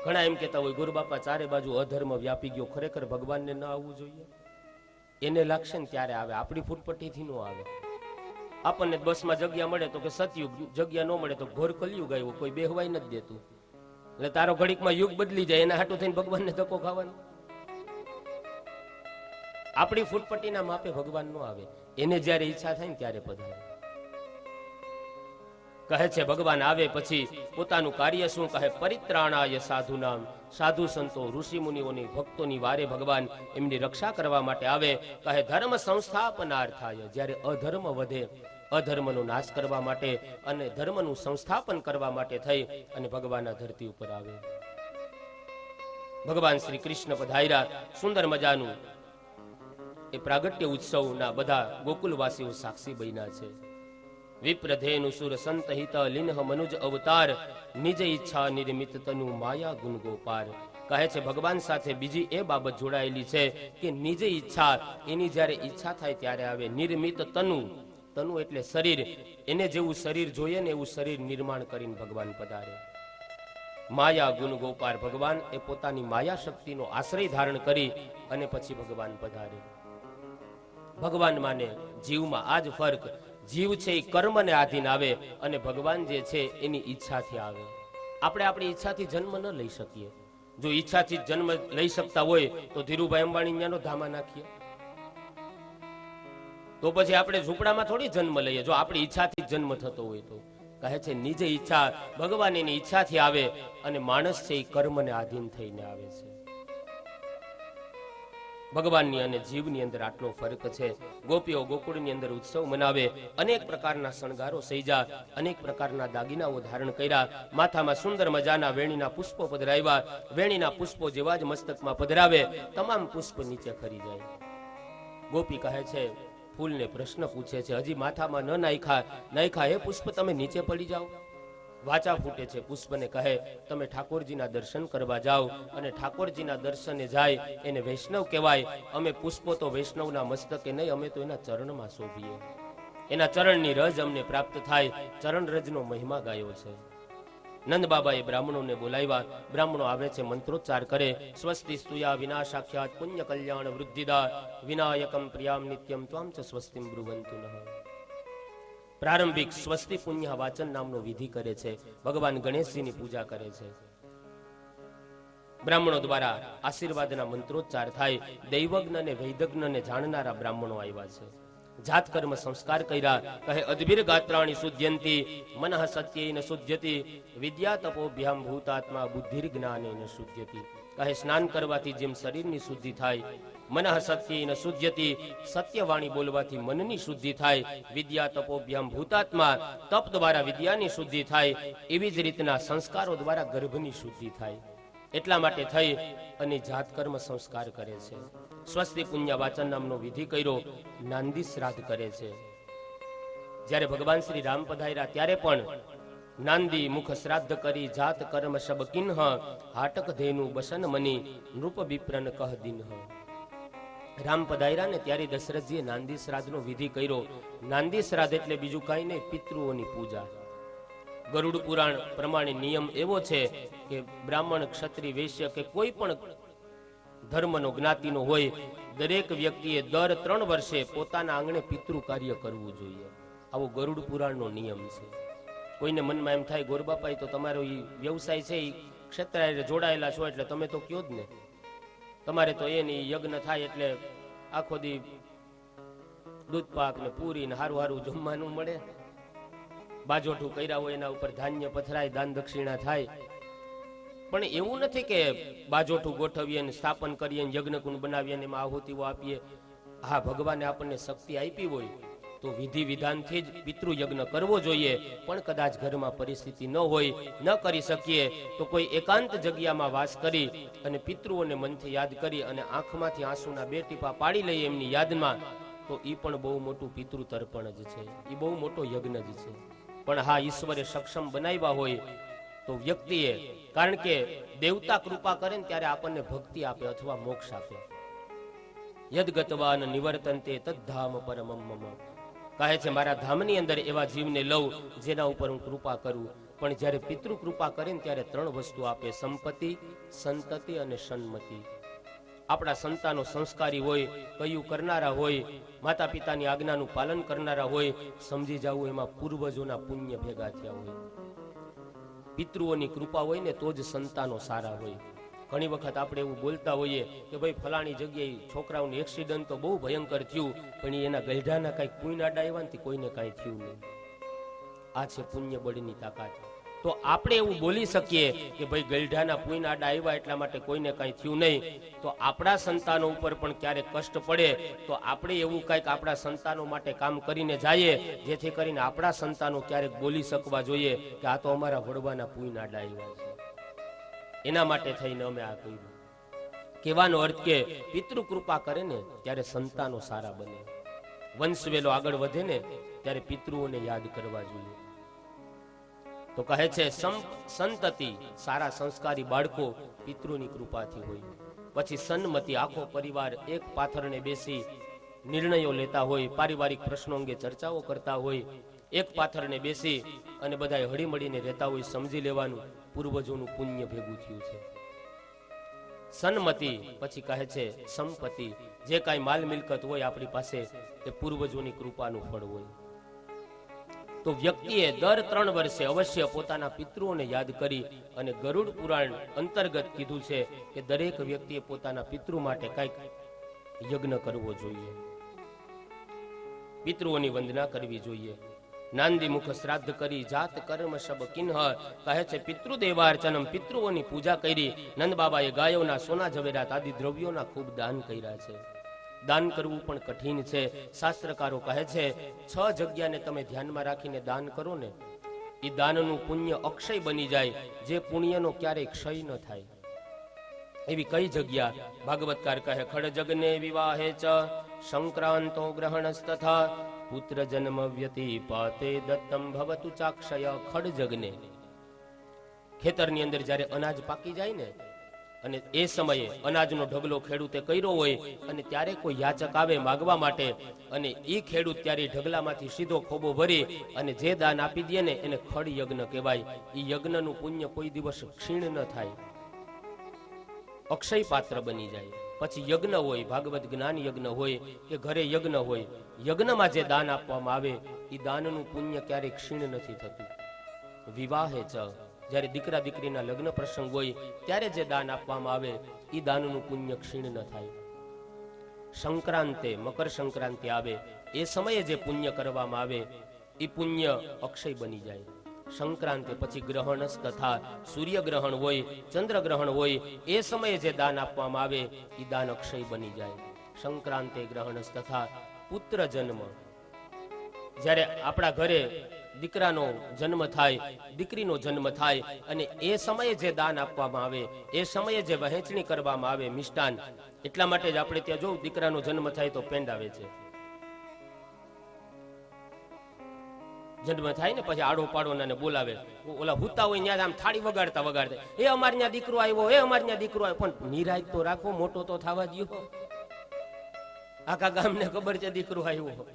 ઘણા એમ કહેતા હોય ગુરુ બાપા ચારે બાજુ અધર્મ વ્યાપી ગયો, ખરેખર ભગવાનને ન આવવું જોઈએ? એને લાગશે ને ત્યારે આવે, આપણી ફૂટપટ્ટીથી ન આવે. આપણને બસમાં જગ્યા મળે તો કે સતયુગ, જગ્યા ન મળે તો ઘોર કલયુગ આવ્યો, કોઈ બેહવાય નથી દેતું. એટલે તારો ઘડીકમાં યુગ બદલી જાય, એના હાટું થઈને ભગવાનને ધક્કો ખાવાનો? આપણી ફૂટપટ્ટીના માપે ભગવાન નો આવે, એને જ્યારે ઈચ્છા થાય ને ત્યારે પધારે. કહે છે ભગવાન આવે પછી પોતાનું કાર્ય શું? કહે પરિત્રાણાય સાધુનામ, સાધુ સંતો ઋષિ મુનિઓની ભક્તોની વારે ભગવાન એમની રક્ષા કરવા માટે આવે. કહે ધર્મ સંસ્થાપનાર્થાય, જ્યારે અધર્મ વધે, અધર્મનો નાશ કરવા માટે અને ધર્મનું સંસ્થાપન કરવા માટે થઈ અને ભગવાન આ ધરતી ઉપર આવે. ભગવાન શ્રી કૃષ્ણ પધાર્યા, સુંદર મજાનું એ પ્રાગટ્ય ઉત્સવના બધા ગોકુલવાસીઓ સાક્ષી બન્યા છે. વિપ્રધેનુ સુર સંત હિત લીનહ મનુજ અવતાર નિજ ઈચ્છા નિર્મિત તનુ માયા ગુણ ગોપાર. કહે છે ભગવાન સાથે બીજી એ બાબત જોડાયેલી છે કે નિજ ઈચ્છા, એની જ્યારે ઈચ્છા થાય ત્યારે આવે. નિર્મિત તનુ, તનુ એટલે શરીર, એને જેવું શરીર જોઈએ ને એવું શરીર નિર્માણ કરીને ભગવાન પધારે. માયા ગુણ ગોપાર, ભગવાન એ પોતાની માયા શક્તિનો આશ્રય ધારણ કરી અને પછી ભગવાન પધારે. ભગવાન માને જીવમાં આ જ ફરક, જીવ છે એ કર્મને આધીન આવે અને ભગવાન જે છે એની ઈચ્છાથી આવે. આપણે આપણી ઈચ્છાથી જન્મ ન લઈ શકીએ. જો ઈચ્છાથી જન્મ લઈ શકતા હોય તો ધીરુભાઈ અંબાણી ન્યાનો ધામા નાખીએ? તો પછી આપણે ઝૂંપડામાં થોડી જન્મ લઈએ, જો આપણી ઈચ્છાથી જન્મ થતો હોય તો. કહે છે નિજ ઈચ્છા, ભગવાન એની ઈચ્છાથી આવે અને માણસ છે એ કર્મને આધીન થઈને આવે છે. ભગવાનની અને જીવની અંદર આટલો ફરક છે. ગોપીઓ ગોકુળની અંદર ઉત્સવ મનાવે, અનેક પ્રકારના શણગારો સૈજા, અનેક પ્રકારના દાગીનાઓ ધારણ કર્યા, માથામાં સુંદર મજાના વેણીના પુષ્પો પધરાવ્યા. વેણીના પુષ્પો જેવા જ મસ્તકમાં પધરાવે, તમામ પુષ્પ નીચે ખરી જાય. ગોપી કહે છે, ફૂલને પ્રશ્ન પૂછે છે, હજી માથામાં ન નાખ્યા એ પુષ્પ તમે નીચે પડી જાઓ? વાચા ફૂટે છે પુષ્પને, કહે તમે ઠાકોરજીના દર્શન કરવા જાઓ અને ઠાકોરજીના દર્શને જાય એને વૈષ્ણવ કહેવાય. અમે પુષ્પો તો વૈષ્ણવના મસ્તકે નહીં, અમે તો એના ચરણમાં શોભીએ. એના ચરણની રજ અમને પ્રાપ્ત થાય. ચરણ રજનો મહિમા ગાયો છે. નંદ બાબાએ બ્રાહ્મણોને બોલાવ્યા. બ્રાહ્મણો આવે છે, મંત્રોચ્ચાર કરે. સ્વસ્તિ સ્તુયા વિનાશાખ્યાત પુણ્ય કલ્યાણ વૃદ્ધિદા વિનાયકમ પ્રિયામ નિત્યમ ત્વામ ચ સ્વસ્તિમ બ્રુવંતુ નઃ. પ્રારંભિક સ્વસ્તિ પુણ્ય વાચન નામનો વિધિ કરે છે. ભગવાન ગણેશજીની પૂજા કરે છે. બ્રાહ્મણો દ્વારા આશીર્વાદના મંત્રોચ્ચાર થાય. દૈવજ્ઞ અને વૈદજ્ઞને જાણનારા બ્રાહ્મણો આવ્યા છે. જાત કર્મ સંસ્કાર કર્યા. કહે અદ્ભિર ગાત્રાણી શુદ્ધ્યંતી મનઃ સત્યેન શુદ્ધ્યતિ વિદ્યા તપોભ્યામ ભૂતાત્મા બુદ્ધિર જ્ઞાનેન શુદ્ધ્યતિ. કહે સ્નાન કરવાથી જેમ શરીરની શુદ્ધિ થાય, મનઃ સત્યેન શુદ્ધ્યતિ સત્યવાણી બોલવાથી મનની શુદ્ધિ થાય, વિદ્યા તપોભ્યામ ભૂતાત્મા તપ દ્વારા વિદ્યાની શુદ્ધિ થાય, એવી જ રીતના સંસ્કારો દ્વારા ગર્ભની શુદ્ધિ થાય. એટલા માટે થઈ અને જાત કર્મ સંસ્કાર કરે છે. સ્વસ્તિ પુણ્ય વાચન નામનો વિધિ કર્યો. નાંદી શ્રાદ્ધ કરે છે. જ્યારે ભગવાન શ્રી રામ પધાર્યા ત્યારે પણ નાંદી મુખ શ્રાદ્ધ કરી જાત કર્મ શબ કિન્હ હાટક ધેનુ બસન મની નૃપ વિપ્રન કહ દિન્હ. રામ પધાર્યા ને ત્યારે દશરથજીએ નાંદી શ્રાદ્ધનો વિધિ કર્યો. નાંદી શ્રાદ્ધ એટલે બીજું કાંઈ નહીં, પિતૃઓની પૂજા. ગરુડ પુરાણ પ્રમાણે નિયમ એવો છે કે બ્રાહ્મણ, ક્ષત્રિય, વૈશ્ય કે કોઈ પણ ધર્મનો જ્ઞાતિનો હોય, દરેક વ્યક્તિએ દર 3 વર્ષે પોતાના આંગણે પિતૃ કાર્ય કરવું જોઈએ. આવો ગરુડ પુરાણનો નિયમ છે. કોઈને મનમાં એમ થાય ગોરબાપા તો તમારો એ વ્યવસાય છે, એ ક્ષેત્ર જોડાયેલા છો એટલે તમે તો કયો જ ને, તમારે તો એની યજ્ઞ થાય એટલે આખો દી દૂધ પાક ને પૂરી ને હારું હારું જમવાનું મળે, બાજોઠું કર્યા હોય એના ઉપર ધાન્ય પથરાય, દાન દક્ષિણા થાય. પણ એવું નથી કે બાજોઠું ગોઠવીએ ને સ્થાપન કરીએ, યજ્ઞકુંડ બનાવીએ ને એમાં આહુતિઓ આપીએ. હા, ભગવાને આપણને શક્તિ આપી હોય તો વિધિ વિધાનથી જ પિતૃ યજ્ઞ કરવો જોઈએ. પણ કદાચ ઘરમાં પરિસ્થિતિ ન હોય, ન કરી શકીએ, તો કોઈ એકાંત જગ્યામાં વાસ કરી અને પિતૃઓને મનથી યાદ કરી અને આંખમાંથી આંસુના 2 ટીપા પાડી લઈએ એમની યાદમાં, તો એ પણ બહુ મોટું પિતૃ તર્પણ જ છે, એ બહુ મોટો યજ્ઞ જ છે. પણ હા, ઈશ્વરે સક્ષમ બનાવ્યા હોય તો વ્યક્તિએ, કારણ કે દેવતા કૃપા કરે ને ત્યારે આપણને ભક્તિ આપે અથવા મોક્ષ આપે. યદગતવાન નિવર્તન્તે તદ્ધામ પરમમ મમ, કહે છે મારા ધામની અંદર એવા જીવને લઉં જેના ઉપર હું કૃપા કરું. પણ જ્યારે પિતૃ કૃપા કરે ને ત્યારે 3 વસ્તુ આપે: સંપત્તિ, સંતતિ અને સન્મતિ. આપણા સંતાનો સંસ્કારી હોય, કયું કરનારા હોય, માતા પિતાની આજ્ઞાનું પાલન કરનારા હોય, સમજી જવું એમાં પૂર્વજોના પુણ્ય ભેગા થયા હોય. પિતૃઓની કૃપા હોય ને તો જ સંતાનો સારા હોય. ઘણી વખત આપણે એવું બોલતા હોઈએ કે ભાઈ ફલાણી જગ્યાએ છોકરાઓનું એક્સિડન્ટ તો બહુ ભયંકર થયું, પણ એના ગલઢાના કાંઈક પુણ્ય આડા આવ્યા ને કોઈને કાંઈ થયું નહીં. આ છે પુણ્ય બળની તાકાત. તો આપણે એવું બોલી શકીએ કે ભાઈ ગલઢાના પુણ્ય આડા આવ્યા એટલા માટે કોઈને કાંઈ થયું નહીં. તો આપણા સંતાનો ઉપર પણ ક્યારેક કષ્ટ પડે તો આપણે એવું કંઈક આપણા સંતાનો માટે કામ કરીને જઈએ, જેથી કરીને આપણા સંતાનો ક્યારેક બોલી શકવા જોઈએ કે આ તો અમારા વડવાના પુણ્ય આડા આવ્યા છે. એના માટે થઈને અમે આ કર્યું. કહેવાનો અર્થ કે પિતૃ કૃપા કરે ને ત્યારે સંતાનો સારા બને. વંશવેલો આગળ વધે ને ત્યારે પિતૃઓને યાદ કરવા જોઈએ. તો કહે છે સંતતિ, સારા સંસ્કારી બાળકો પિતૃની કૃપાથી હોય. પછી સન્મતિ, આખો પરિવાર એક પાથરને બેસી નિર્ણયો લેતા હોય, પારિવારિક પ્રશ્નો અંગે ચર્ચાઓ કરતા હોય, એક પાથરને બેસી અને બધા હળીમળીને રહેતા હોય, સમજી લેવાનું પૂર્વજોનું પુણ્ય ભેગું થયું છે. સન્મતિ પછી કહે છે સંપત્તિ, જે કાંઈ માલ મિલકત હોય આપણી પાસે એ પૂર્વજોની કૃપાનું ફળ હોય. તો વ્યક્તિએ દર 3 વર્ષે અવશ્ય પોતાના પિતૃઓને યાદ કરી, અને ગરુડ પુરાણ અંતર્ગત કીધું છે કે દરેક વ્યક્તિએ પોતાના પિતૃ માટે કંઈક યજ્ઞ કરવો જોઈએ, પિતૃઓની વંદના કરવી જોઈએ. નાંદી મુખ શ્રાદ્ધ કરી જાત કર્મ શબ કિન્હ, કહે છે પિતૃદેવાર્ચનમ, પિતૃઓની પૂજા કરી. નંદ બાબાએ ગાયોના, સોના જવેરાત આદિ દ્રવ્યોના ખૂબ દાન કર્યા છે. દાન કરવું પણ કઠિન છે. શાસ્ત્રકારો કહે છે 6 જગ્યાને તમે ધ્યાનમાં રાખીને દાન કરો ને, એ દાનનું પુણ્ય અક્ષય બની જાય, જે પુણ્યનો ક્યારેય ક્ષય ન થાય. એવી કઈ જગ્યા? ભાગવતકાર કહે ખડજગને વિવાહે ચ સંક્રાંતો ગ્રહણસ્તથા પુત્ર જન્મ વ્યતિપાતે દત્તમ ભવતુ ચાક્ષય. ખડજગને, ખેતરની અંદર જ્યારે અનાજ પાકી જાય ને અને એ સમયે અનાજનો ઢગલો ખેડૂતે કર્યો હોય અને ત્યારે કોઈ યાચક આવે માગવા માટે, અને એ ખેડૂત ત્યારે ઢગલામાંથી સીધો ખોબો ભરી અને જે દાન આપી દે ને એને ખડ યજ્ઞ કહેવાય. એ યજ્ઞનું પુણ્ય કોઈ દિવસ ક્ષીણ ન થાય, અક્ષય પાત્ર બની જાય. પછી યજ્ઞ હોય, ભાગવત જ્ઞાન યજ્ઞ હોય કે ઘરે યજ્ઞ હોય, યજ્ઞમાં જે દાન આપવામાં આવે એ દાનનું પુણ્ય ક્યારેય ક્ષીણ નથી થતું. વિવાહે ચ, જ્યારે દીકરા દીકરીના લગ્ન પ્રસંગ હોય ત્યારે જે દાન આપવામાં આવે એ દાનનું પુણ્ય ક્ષીણ ન થાય. સંક્રાંતે, મકર સંક્રાંતિ આવે એ સમયે જે પુણ્ય કરવામાં આવે એ પુણ્ય અક્ષય બની જાય. સંક્રાંતિ પછી ગ્રહણસ તથા સૂર્યગ્રહણ હોય, ચંદ્રગ્રહણ હોય, એ સમયે જે દાન આપવામાં આવે એ દાન અક્ષય બની જાય. સંક્રાંતે ગ્રહણસ તથા પુત્ર જન્મ, જ્યારે આપણા ઘરે દીકરાનો જન્મ થાય, દીકરીનો જન્મ થાય અને એ સમયે જે દાન આપવામાં આવે, એ સમયે જે વહેંચણી કરવામાં આવે મિષ્ટાન, એટલા માટે જ આપણે ત્યાં જો દીકરાનો જન્મ થાય તો પેંડ આવે છે. જન્મ થાય ને પછી આડો પાડો ને બોલાવે, ઓલા હુતા હોય ત્યાં આમ થાળી વગાડતા વગાડતા એ અમાર ત્યાં દીકરો આવ્યો, એ અમાર ત્યાં દીકરો આવ્યો. પણ નિરાજ તો રાખો, મોટો તો થવા દો. આખા ગામને ખબર છે દીકરો આવ્યો.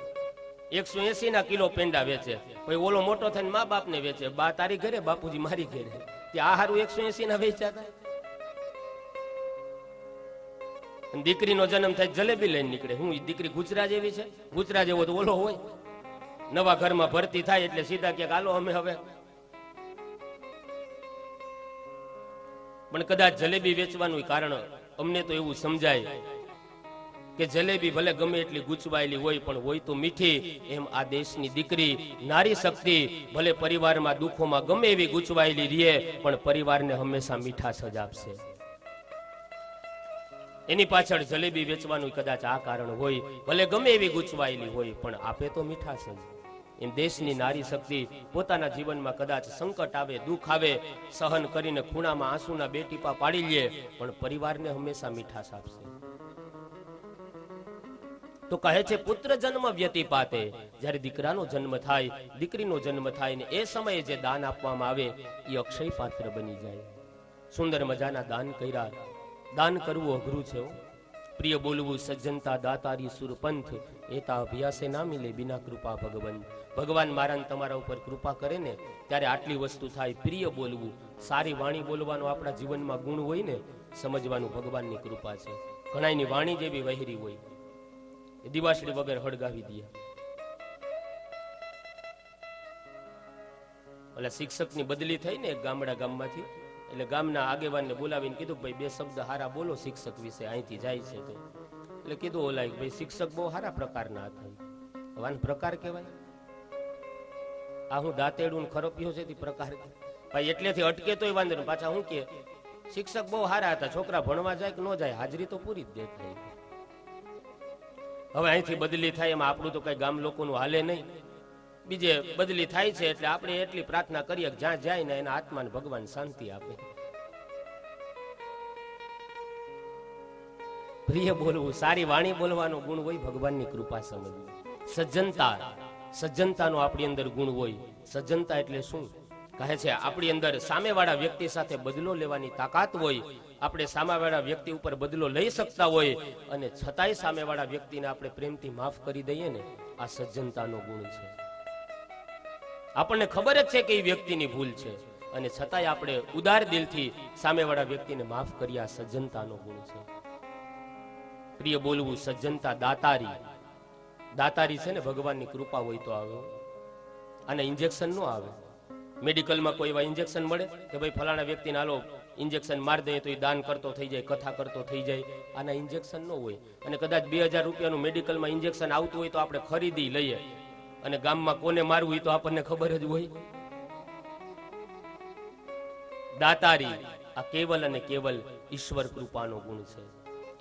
180 કિલો પેંડા વેચે, પછી ઓલો મોટો થઈને મા બાપ ને વેચે, બા તારી ઘરે, બાપુજી મારી ઘરે. આ હારું 180 વેચાતા. દીકરીનો જન્મ થાય જલેબી લઈને નીકળે. હું દીકરી ગુજરાત જેવી છે? ગુજરાત જેવો તો ઓલો હોય. નવા ઘરમાં ભરતી થાય એટલે સીધા કે હાલો અમે હવે. પણ કદાચ જલેબી વેચવાનું કારણ અમને તો એવું સમજાય કે જલેબી ભલે ગમે એટલી ગૂંચવાયેલી હોય પણ હોય તો મીઠી. એમ આ દેશની દીકરી, નારી શક્તિ ભલે પરિવારમાં દુઃખોમાં ગમે એવી ગૂંચવાયેલી રહે પણ પરિવારને હંમેશા મીઠાશ જ આપશે. એની પાછળ જલેબી વેચવાનું કદાચ આ કારણ હોય, ભલે ગમે એવી ગૂંચવાયેલી હોય, પણ આપે તો મીઠાશ જ. એમ દેશની નારી શક્તિ પોતાના જીવનમાં કદાચ સંકટ આવે, દુઃખ આવે, સહન કરીને ખૂણામાં આંસુના 2 ટીપા પાડી લે, પણ પરિવારને હંમેશા મીઠાશ આપશે. તો કહે છે પુત્ર જન્મ વ્યતિપાતે, જ્યારે દીકરાનો જન્મ થાય, દીકરીનો જન્મ થાય ને એ સમયે જે દાન આપવામાં આવે એ અક્ષય પાત્ર બની જાય. સુંદર મજાના દાન કર્યા. દાન કરવું અઘરું છે. પ્રિય બોલવું સજ્જનતા દાતારી સુરપંથ, એતા અભ્યાસે ના મિલે બિના કૃપા ભગવંત. ભગવાન મારા તમારા ઉપર કૃપા કરે ને ત્યારે આટલી વસ્તુ થાય. પ્રિય બોલવું, સારી વાણી બોલવાનો આપણા જીવનમાં ગુણ હોય ને, સમજવાનું ભગવાનની કૃપા છે. ઘણાની વાણી જેવી વહેરી હોય, દિવાસળી વગર હળગાવી દે. એટલે શિક્ષકની બદલી થઈ ને ગામમાંથી, એટલે ગામના આગેવાનને બોલાવીને કીધું ભાઈ 2 શબ્દ હારા બોલો શિક્ષક વિશે, અહીંથી જાય છે તો. એટલે કીધું ઓલા ભાઈ શિક્ષક બહુ સારા પ્રકારના હતા. વાન પ્રકાર કહેવાય? આ હું દાંતેડું ખરપ્યો છે તે પ્રકાર ભાઈ, એટલેથી અટકે તોય વાંધો નહીં. પાછા હું કે શિક્ષક બહુ સારા હતા, છોકરા ભણવા જાય કે ન જાય હાજરી તો પૂરી જ દેખાય. હવે અહીંથી બદલી થાય એમાં આપણું તો કઈ ગામ લોકોનું હાલે નહીં. બીજે બદલી થાય છે એટલે આપણે એટલી પ્રાર્થના કરીએ કે જ્યાં જાય ને એના આત્માને ભગવાન શાંતિ આપે. પ્રિય બોલવું, સારી વાણી બોલવાનો ગુણ હોય, ભગવાનની કૃપા સમજવી. સજ્જનતાનો આપણી અંદર ગુણ હોય. સજ્જનતા એટલે શું? કહે છે આપણી અંદર સામેવાળા વ્યક્તિ સાથે બદલો લેવાની તાકાત હોય. આપણે સામેવાળા વ્યક્તિ ઉપર બદલો લઈ શકતા હોય અને છતાંય સામેવાળા વ્યક્તિને આપણે પ્રેમથી માફ કરી દઈએ ને, આ સજ્જનતાનો ગુણ છે. આપણને ખબર જ છે કે એ વ્યક્તિની ભૂલ છે અને છતાંય આપણે ઉદાર દિલથી સામેવાળા વ્યક્તિને માફ કરી, આ સજ્જનતાનો ગુણ છે. પ્રિય બોલવું સજ્જનતા દાતારી. દાતારી છે ને ભગવાનની કૃપા હોય તો આવે. આને ઇન્જેક્શન ન આવે. મેડિકલમાં કોઈ એવા ઇન્જેક્શન મળે કે ભાઈ ફલાણા વ્યક્તિને હાલો ઇન્જેક્શન માર દઈએ તો એ દાન કરતો થઈ જાય, કથા કરતો થઈ જાય. આના ઇન્જેક્શન ન હોય. અને કદાચ 2000 રૂપિયાનું મેડિકલમાં ઇન્જેક્શન આવતું હોય તો આપણે ખરીદી લઈએ, અને ગામમાં કોને મારવું તો આપણને ખબર જ હોય. દાતારી આ કેવલ અને કેવલ ઈશ્વર કૃપાનો ગુણ છે.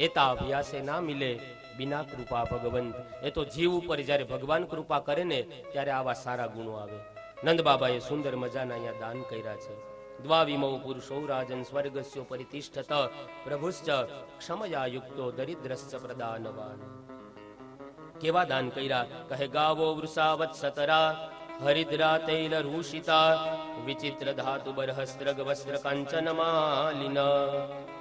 એતા અભ્યાસે ના મિલે બિના કૃપા ભગવંત. એ તો જીવ ઉપર જ્યારે ભગવાન કૃપા કરે ને ત્યારે આવા સારા ગુણો આવે. નંદ બાબાએ સુંદર મજાના અહીંયા દાન કર્યા છે. દ્વાવિમૌ પુરુષો રાજન સ્વર્ગસ્યો પરિતિષ્ઠત પ્રભુશ્ચ ક્ષમયા યુક્તો દરિદ્રશ્ચ પ્રદાનવાન. કેવા દાન કર્યા? કહે ગાવો વૃષાવત સતરા હરિદ્રા તૈલ રૂષિતા વિચિત્ર ધાતુ બરહસ્ત્રગ વસ્ત્ર કાંચન માલિન.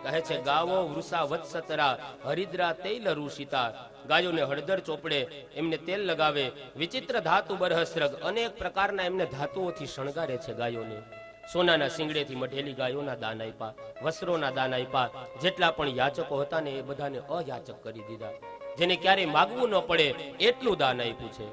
કહે છે ગાવો વૃષા વત્સતરા હરિદ્રા તૈલ રૂષિતા. ગાયોને હળદર ચોપડે, એમને તેલ લગાવે. વિચિત્ર ધાતુ બરહસ્ત્રગ, અનેક પ્રકારના એમને ધાતુઓથી શણગારે છે ગાયોને. સોનાના શિંગડેથી મઢેલી ગાયોના દાન આપ્યા, વસ્ત્રોના દાન આપ્યા. જેટલા પણ યાચકો હતા ને એ બધાને અયાચક કરી દીધા. જેને ક્યારેય માગવું ન પડે એટલું દાન આપ્યું છે.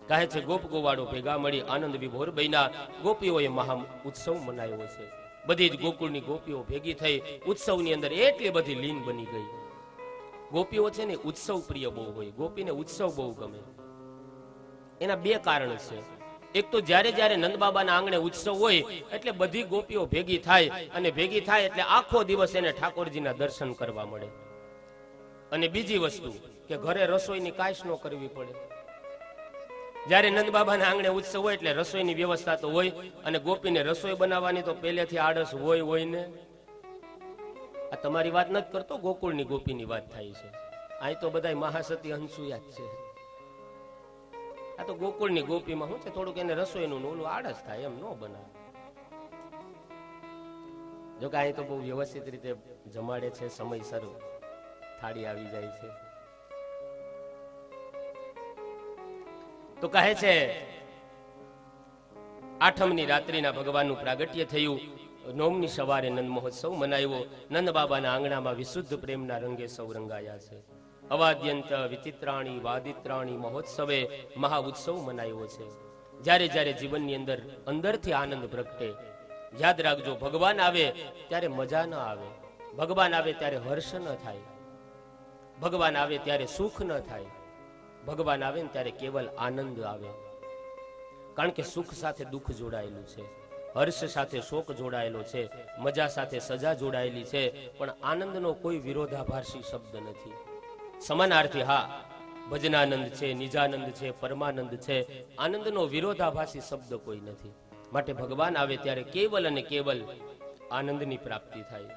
કહે છે ગોપ ગોવાળો ભેગા મળી આનંદ વિભોર બન્યા. ગોપીઓએ મહા ઉત્સવ મનાવ્યો છે. બધી જ ગોકુળની ગોપીઓ ભેગી થઈ ઉત્સવની અંદર એટલી બધી લીન બની ગઈ. ગોપીઓ છે ને ઉત્સવ પ્રિય બહુ હોય. ગોપીને ઉત્સવ બહુ ગમે. એના 2 કારણ છે. એક તો જ્યારે જ્યારે નંદબાબાના આંગણે ઉત્સવ હોય એટલે બધી ગોપીઓ ભેગી થાય, અને ભેગી થાય એટલે આખો દિવસ એને ઠાકોરજીના દર્શન કરવા મળે. અને બીજી વસ્તુ કે ઘરે રસોઈની કાંઈ ન કરવી પડે. જ્યારે નંદબાબાના આંગણે ઉત્સવ હોય એટલે રસોઈની વ્યવસ્થા તો હોય, અને ગોપીને રસોઈ બનાવવાની તો પહેલેથી આળસ હોય ને. આ તમારી વાત નથી કરતો, ગોકુળની ગોપીની વાત થાય છે. અહીં તો બધા મહાસતી હંસુયા જ છે. આ તો ગોકુળની ગોપીમાં શું છે, થોડુંક એને રસોઈનું ઓલું આળસ થાય, એમ ન બનાવે. જોકે અહીં તો બહુ વ્યવસ્થિત રીતે જમાડે છે, સમયસર થાળી આવી જાય છે. તો કહે છે આઠમની રાત્રિના ભગવાનનું પ્રાગટ્ય થયું. નોમની સવારે નંદ મહોત્સવ મનાવ્યો. નંદ બાબાના આંગણામાં વિશુદ્ધ પ્રેમના રંગે સૌ રંગાયા છે. અવાદ્યંત વિચિત્રાણી વાદિત્રાણી મહોત્સવે મહા ઉત્સવ મનાવ્યો છે. જ્યારે જ્યારે જીવનની અંદર અંદરથી આનંદ પ્રગટે, યાદ રાખજો ભગવાન આવે ત્યારે મજા ન આવે, ભગવાન આવે ત્યારે હર્ષ ન થાય, ભગવાન આવે ત્યારે સુખ ન થાય, ભગવાન આવે ને ત્યારે કેવલ આનંદ આવે. કારણ કે સુખ સાથે દુઃખ જોડાયેલું છે. હર્ષ સાથે શોક જોડાયેલો છે, મજા સાથે સજા જોડાયેલી છે, પણ આનંદનો કોઈ વિરોધાભાસી શબ્દ નથી. સમાનાર્થી હા, ભજનાનંદ છે, નિજાનંદ છે, પરમાનંદ છે, આનંદનો વિરોધાભાસી શબ્દ કોઈ નથી. માટે ભગવાન આવે ત્યારે કેવલ અને કેવલ આનંદની પ્રાપ્તિ થાય.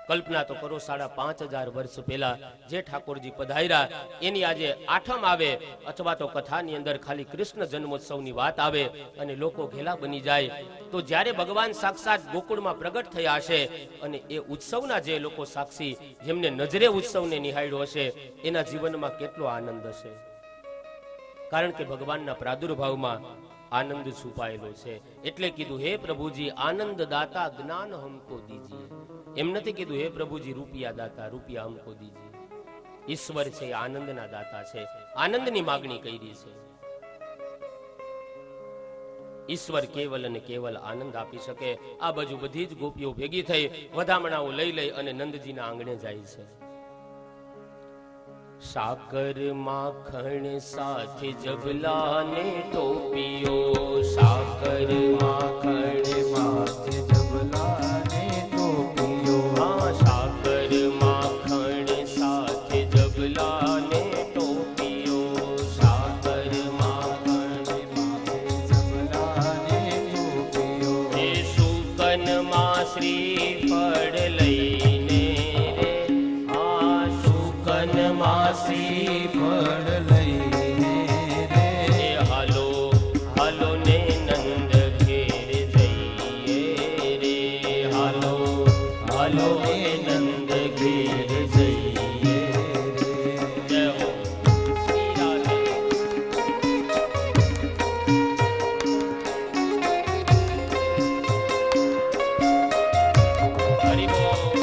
કલ્પના તો કરો, 5,500 વર્ષ પહેલા જે ઠાકોરજી પધાર્યા એની આજે આઠમ આવે અથવા તો કથાની અંદર ખાલી કૃષ્ણ જન્મોત્સવની વાત આવે અને લોકો ઘેલા બની જાય, તો જ્યારે ભગવાન સાક્ષાત ગોકુળમાં પ્રગટ થયા હશે અને એ ઉત્સવના જે લોકો સાક્ષી, જેમને નજરે ઉત્સવને નિહાળ્યો હશે, એના જીવનમાં કેટલો આનંદ હશે. કારણ કે ભગવાનના પ્રાદુર્ભાવમાં આનંદ છુપાયેલો છે. એટલે કીધું, હે પ્રભુજી આનંદ દાતા જ્ઞાન હમકો દીજીએ. એમ નથી કીધું, હે પ્રભુજી રૂપિયા દાતા રૂપિયા હમકો દીજીએ. ઈશ્વર છે, આનંદના દાતા છે, આનંદની માગણી કરી છે. ઈશ્વર કેવલ અને કેવલ આનંદ આપી શકે. આ બાજુ બધી જ ગોપીઓ ભેગી થઈ વધામણાઓ લઈ અને નંદજીના આંગણે જાય છે. સાકર માખણ સાથે જબલા ને ટોપીઓ, સાકર માખણ સાથે જબલા ને ટોપીઓ, હા સાકર માખણ સાથે જબલા ને ટોપીઓ, સાકર માખણ સાથે જબલા ને ટોપીઓ, એ સુકન માં શ્રીફળ લઈને રે, આ સુકન માસી ફળ લઈને રે, હાલો હાલો ને નંદ ઘેર જઈએ રે, હાલો હાલો ને નંદ ઘેર જઈએ રે. જય હો શ્રી રાધે. હરિ બોલ.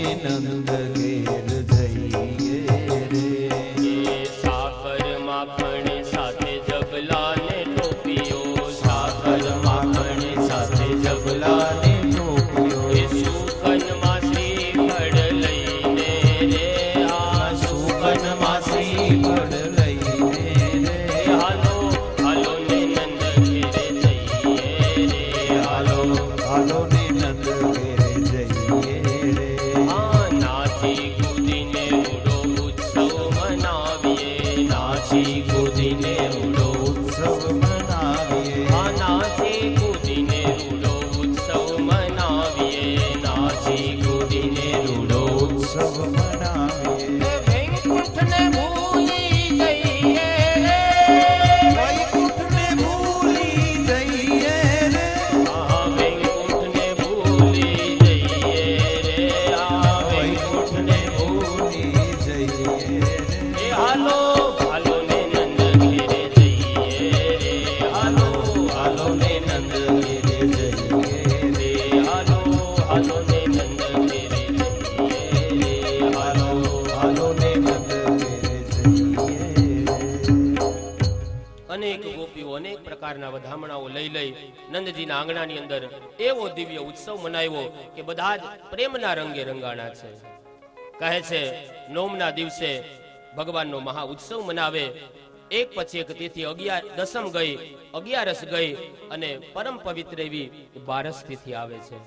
નંદ ઘેર જઈએ રે. એ સાકર માખણ સાથે જબલા ને ટોપીઓ, સાકર માખણ સાથે જબલા ને ટોપીઓ. એ સુકનમાં શ્રીફળ લઈને રે, આ સુકનમાં શ્રીફળ લઈને રે. હાલો હાલો ને નંદ ઘેરે જઈએ રે, હાલો હાલો ને નંદ ઘેર જઈએ રે. આ નાચી કૂદીને રૂડો ઉત્સવ મનાવીએ, નાચી કૂદીને રૂડો ઉત્સવ મનાવીએ. આ નાચી કૂદીને રૂડો ઉત્સવ મનાવીએ, નાચી કૂદીને રૂડો ઉત્સવ મનાવીએ. વૈકુંઠને ભૂલી જઈએ રે, વૈકુંઠને ભૂલી જઈએ રે. આ વૈકુંઠને ભૂલી જઈએ રે, આ વૈકુંઠને ભૂલી જઈએ રે. એ હાલો હાલો ને નંદ ઘેરે જઈએ રે, હાલો હાલો ને નંદ ઘેરે જઈએ રે, હાલો હાલો ને નંદ ઘેરે જઈએ રે, હાલો હાલો ને નંદ ઘેર જઈએ રે. અનેક ગોપીઓ અનેક પ્રકારના વધામણાઓ લઈ લઈ નંદજીના આંગણાની અંદર એવો દિવ્ય ઉત્સવ મનાવ્યો કે બધા જ પ્રેમના રંગે રંગાણા છે. કહે છે નોમના દિવસે ભગવાનનો મહા ઉત્સવ મનાવે, એક પછી એક તિથિ 11 દસમ ગઈ, 11રસ ગઈ અને પરમ પવિત્ર એવી 12સ તિથિ આવે છે.